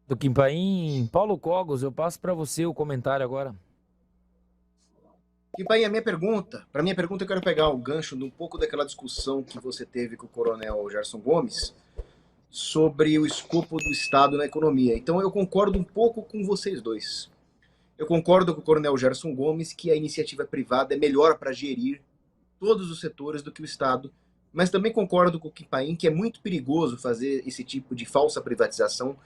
Do Quinpaim, Paulo Cogos, eu passo para você o comentário agora. E para minha pergunta eu quero pegar o gancho de um pouco daquela discussão que você teve com o Coronel Gerson Gomes sobre o escopo do Estado na economia. Então eu concordo um pouco com vocês dois. Eu concordo com o Coronel Gerson Gomes que a iniciativa privada é melhor para gerir todos os setores do que o Estado, mas também concordo com o Kimpaim que é muito perigoso fazer esse tipo de falsa privatização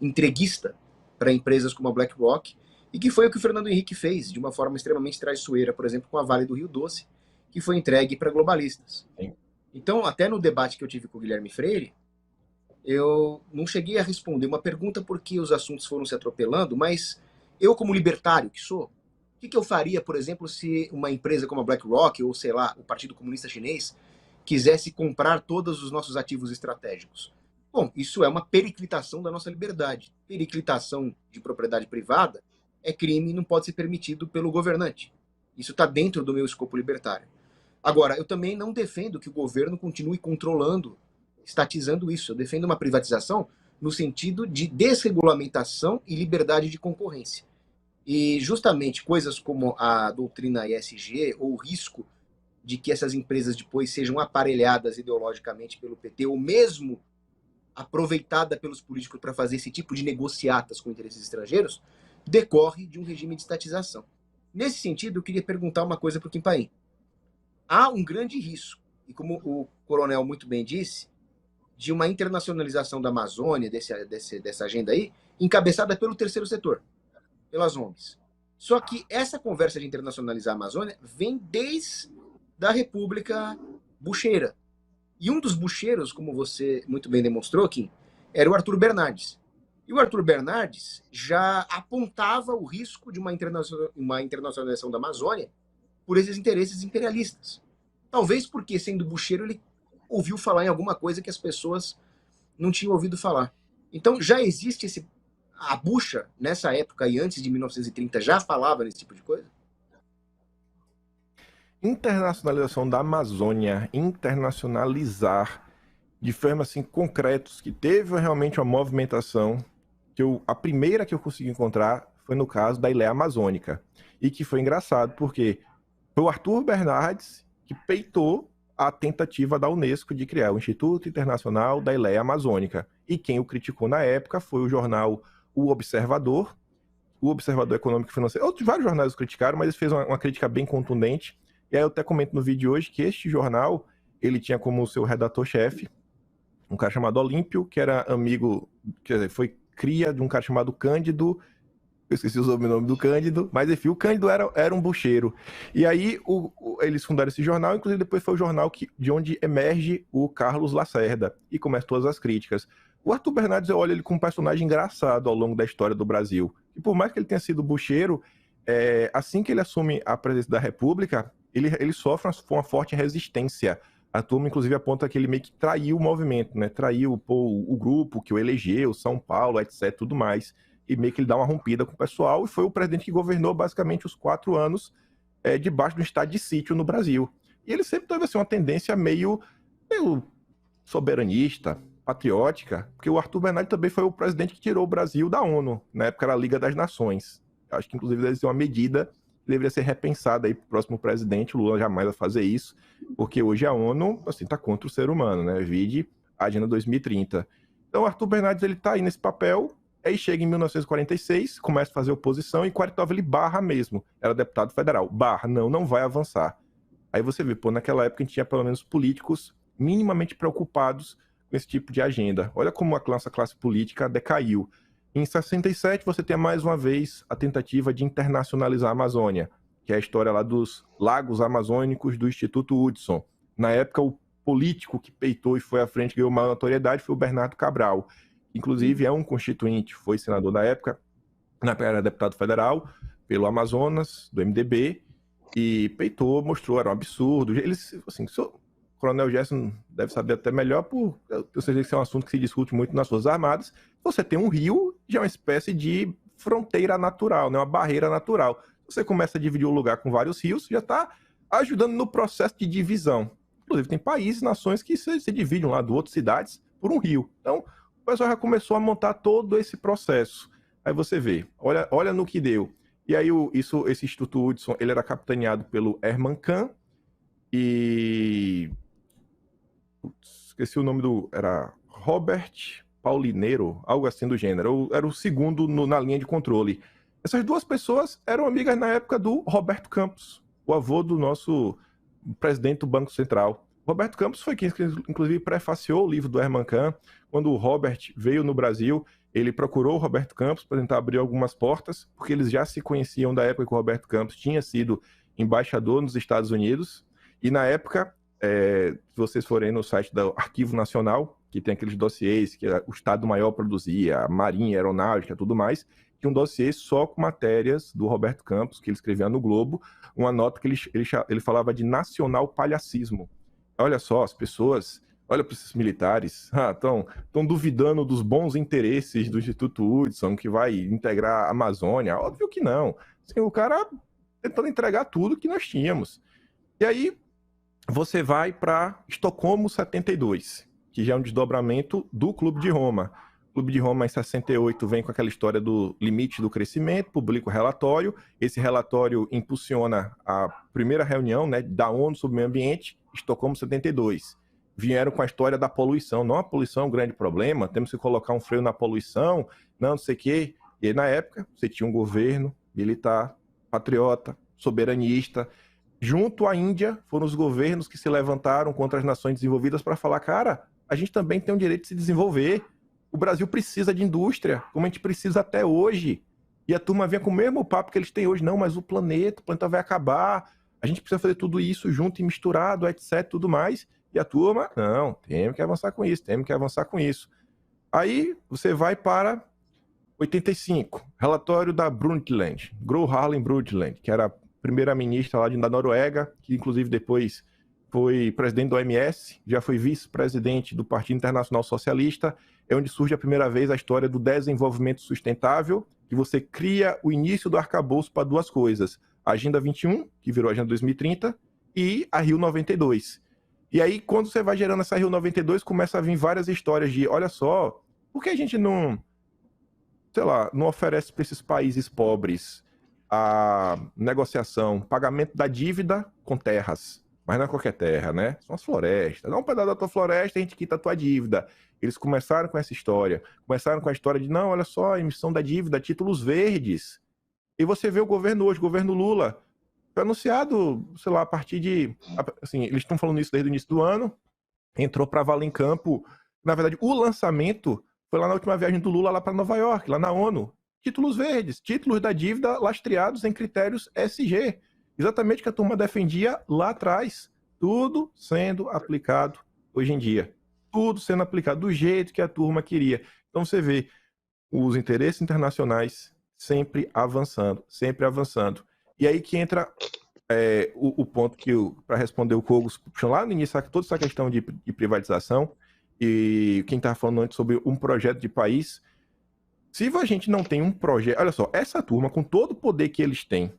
entreguista para empresas como a BlackRock, e que foi o que o Fernando Henrique fez de uma forma extremamente traiçoeira, por exemplo, com a Vale do Rio Doce, que foi entregue para globalistas. Sim. Então, até no debate que eu tive com o Guilherme Freire, eu não cheguei a responder uma pergunta porque os assuntos foram se atropelando, mas eu, como libertário que sou, o que eu faria, por exemplo, se uma empresa como a BlackRock ou, sei lá, o Partido Comunista Chinês quisesse comprar todos os nossos ativos estratégicos? Bom, isso é uma periclitação da nossa liberdade. Periclitação de propriedade privada é crime e não pode ser permitido pelo governante. Isso está dentro do meu escopo libertário. Agora, eu também não defendo que o governo continue controlando, estatizando isso. Eu defendo uma privatização no sentido de desregulamentação e liberdade de concorrência. E justamente coisas como a doutrina ESG ou o risco de que essas empresas depois sejam aparelhadas ideologicamente pelo PT ou mesmo aproveitada pelos políticos para fazer esse tipo de negociatas com interesses estrangeiros, decorre de um regime de estatização. Nesse sentido, eu queria perguntar uma coisa para o Kim Paim. Há um grande risco, e como o coronel muito bem disse, de uma internacionalização da Amazônia, dessa agenda aí, encabeçada pelo terceiro setor, pelas ONGs. Só que essa conversa de internacionalizar a Amazônia vem desde a República Bucheira. E um dos bucheiros, como você muito bem demonstrou, Kim, era o Arthur Bernardes. E o Arthur Bernardes já apontava o risco de uma internacionalização da Amazônia por esses interesses imperialistas. Talvez porque, sendo bucheiro, ele ouviu falar em alguma coisa que as pessoas não tinham ouvido falar. Então já existe esse. A bucha, nessa época e antes de 1930, já falava nesse tipo de coisa? Internacionalização da Amazônia, internacionalizar de forma assim concretos que teve realmente uma movimentação a primeira que eu consegui encontrar foi no caso da Ilha Amazônica, e que foi engraçado porque foi o Arthur Bernardes que peitou a tentativa da Unesco de criar o Instituto Internacional da Ilha Amazônica, e quem o criticou na época foi o jornal O Observador Econômico e Financeiro. Vários jornais o criticaram, mas ele fez uma crítica bem contundente. E aí eu até comento no vídeo de hoje que este jornal, ele tinha como seu redator-chefe um cara chamado Olímpio, que era amigo, quer dizer, foi cria de um cara chamado Cândido. Eu esqueci o sobrenome do Cândido, mas enfim, o Cândido era um bucheiro. E aí eles fundaram esse jornal, inclusive depois foi o jornal de onde emerge o Carlos Lacerda, e começa todas as críticas. O Arthur Bernardes, eu olho ele como um personagem engraçado ao longo da história do Brasil. E por mais que ele tenha sido bucheiro, assim que ele assume a presidência da República, ele sofre uma forte resistência. A turma, inclusive, aponta que ele meio que traiu o movimento, né? Traiu o grupo que o elegeu, São Paulo, etc, tudo mais. E meio que ele dá uma rompida com o pessoal, e foi o presidente que governou basicamente os 4 anos debaixo do estado de sítio no Brasil. E ele sempre teve assim, uma tendência meio soberanista, patriótica, porque o Arthur Bernardes também foi o presidente que tirou o Brasil da ONU, na época era a Liga das Nações. Acho que, inclusive, deve ser uma medida que deveria ser repensada aí para o próximo presidente. O Lula jamais vai fazer isso, porque hoje a ONU assim, está contra o ser humano, né? Vide a Agenda 2030. Então, o Arthur Bernardes está aí nesse papel. Aí chega em 1946, começa a fazer oposição, e Quaritov ele barra mesmo. Era deputado federal. Barra, não vai avançar. Aí você vê, naquela época a gente tinha pelo menos políticos minimamente preocupados com esse tipo de agenda. Olha como a nossa classe política decaiu. Em 67, você tem mais uma vez a tentativa de internacionalizar a Amazônia, que é a história lá dos lagos amazônicos do Instituto Hudson. Na época, o político que peitou e foi à frente, ganhou maior notoriedade, foi o Bernardo Cabral. Inclusive, é um constituinte, foi senador da época, era deputado federal pelo Amazonas, do MDB, e peitou, mostrou, era um absurdo. Eles, assim, o Coronel Gerson deve saber até melhor, eu sei que isso é um assunto que se discute muito nas Forças Armadas. Você tem um rio, já é uma espécie de fronteira natural, né? Uma barreira natural. Você começa a dividir o lugar com vários rios, já está ajudando no processo de divisão. Inclusive, tem países, nações que se dividem um lado do outro, cidades, por um rio. Então, o pessoal já começou a montar todo esse processo. Aí você vê, olha no que deu. E aí esse Instituto Hudson, ele era capitaneado pelo Herman Kahn e... esqueci o nome era Robert Paulineiro, algo assim do gênero. Era o segundo na linha de controle. Essas duas pessoas eram amigas na época do Roberto Campos, o avô do nosso presidente do Banco Central. Roberto Campos foi quem, inclusive, prefaciou o livro do Herman Kahn. Quando o Robert veio no Brasil, ele procurou o Roberto Campos para tentar abrir algumas portas, porque eles já se conheciam da época que o Roberto Campos tinha sido embaixador nos Estados Unidos. E na época, se vocês forem no site do Arquivo Nacional, que tem aqueles dossiês que o Estado-Maior produzia, a Marinha, a Aeronáutica, tudo mais, tinha um dossiê só com matérias do Roberto Campos, que ele escrevia no Globo, uma nota que ele falava de nacional palhacismo. Olha só, as pessoas, olha para esses militares, estão duvidando dos bons interesses do Instituto Hudson, que vai integrar a Amazônia. Óbvio que não. Assim, o cara tentando entregar tudo que nós tínhamos. E aí, você vai para Estocolmo 72, que já é um desdobramento do Clube de Roma. O Clube de Roma, em 68, vem com aquela história do limite do crescimento, publica o relatório. Esse relatório impulsiona a primeira reunião, né, da ONU sobre o meio ambiente, Estocolmo 72. Vieram com a história da poluição. Não, a poluição é um grande problema, temos que colocar um freio na poluição, não sei o quê. E aí, na época, você tinha um governo militar, patriota, soberanista. Junto à Índia, foram os governos que se levantaram contra as nações desenvolvidas para falar, cara, a gente também tem o direito de se desenvolver. O Brasil precisa de indústria, como a gente precisa até hoje. E a turma vem com o mesmo papo que eles têm hoje. Não, mas o planeta vai acabar. A gente precisa fazer tudo isso junto e misturado, etc, tudo mais. E a turma, não, temos que avançar com isso, Aí você vai para 85, relatório da Brundtland, Gro Harlem Brundtland, que era a primeira-ministra lá da Noruega, que inclusive depois foi presidente do OMS, já foi vice-presidente do Partido Internacional Socialista, é onde surge a primeira vez a história do desenvolvimento sustentável, que você cria o início do arcabouço para duas coisas, a Agenda 21, que virou a Agenda 2030, e a Rio 92. E aí, quando você vai gerando essa Rio 92, começa a vir várias histórias de, olha só, por que a gente não oferece para esses países pobres a negociação, pagamento da dívida com terras? Mas não é qualquer terra, né? São as florestas. Dá um pedaço da tua floresta, a gente quita a tua dívida. Eles começaram com essa história. Começaram com a história de, não, olha só, emissão da dívida, títulos verdes. E você vê o governo hoje, o governo Lula, foi anunciado, sei lá, a partir de... Assim, eles estão falando isso desde o início do ano, entrou para valer em campo. Na verdade, o lançamento foi lá na última viagem do Lula lá para Nova York, lá na ONU. Títulos verdes, títulos da dívida lastreados em critérios SG. Exatamente o que a turma defendia lá atrás. Tudo sendo aplicado hoje em dia. Tudo sendo aplicado do jeito que a turma queria. Então você vê os interesses internacionais sempre avançando, sempre avançando. E aí que entra o ponto que, para responder o Cogos, puxou lá no início, toda essa questão de privatização, e quem estava falando antes sobre um projeto de país. Se a gente não tem um projeto... Olha só, essa turma, com todo o poder que eles têm,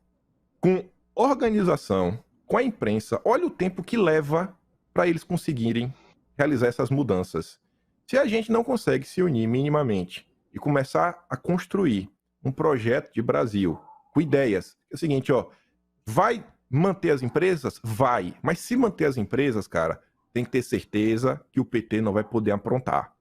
com organização, com a imprensa, olha o tempo que leva para eles conseguirem realizar essas mudanças. Se a gente não consegue se unir minimamente e começar a construir um projeto de Brasil com ideias, é o seguinte, ó, vai manter as empresas? Vai. Mas se manter as empresas, cara, tem que ter certeza que o PT não vai poder aprontar.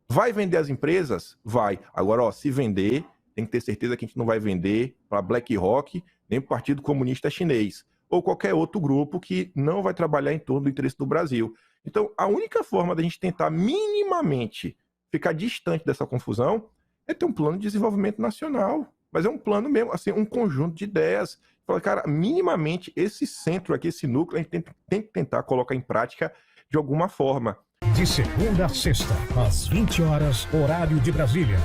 Vai vender as empresas? Vai. Agora, ó, se vender, tem que ter certeza que a gente não vai vender para BlackRock, nem para o Partido Comunista Chinês, ou qualquer outro grupo que não vai trabalhar em torno do interesse do Brasil. Então, a única forma da gente tentar minimamente ficar distante dessa confusão é ter um plano de desenvolvimento nacional. Mas é um plano mesmo, assim, um conjunto de ideias. Fala, cara, minimamente, esse centro aqui, esse núcleo, a gente tem que tentar colocar em prática de alguma forma. De segunda a sexta, às 20 horas, horário de Brasília.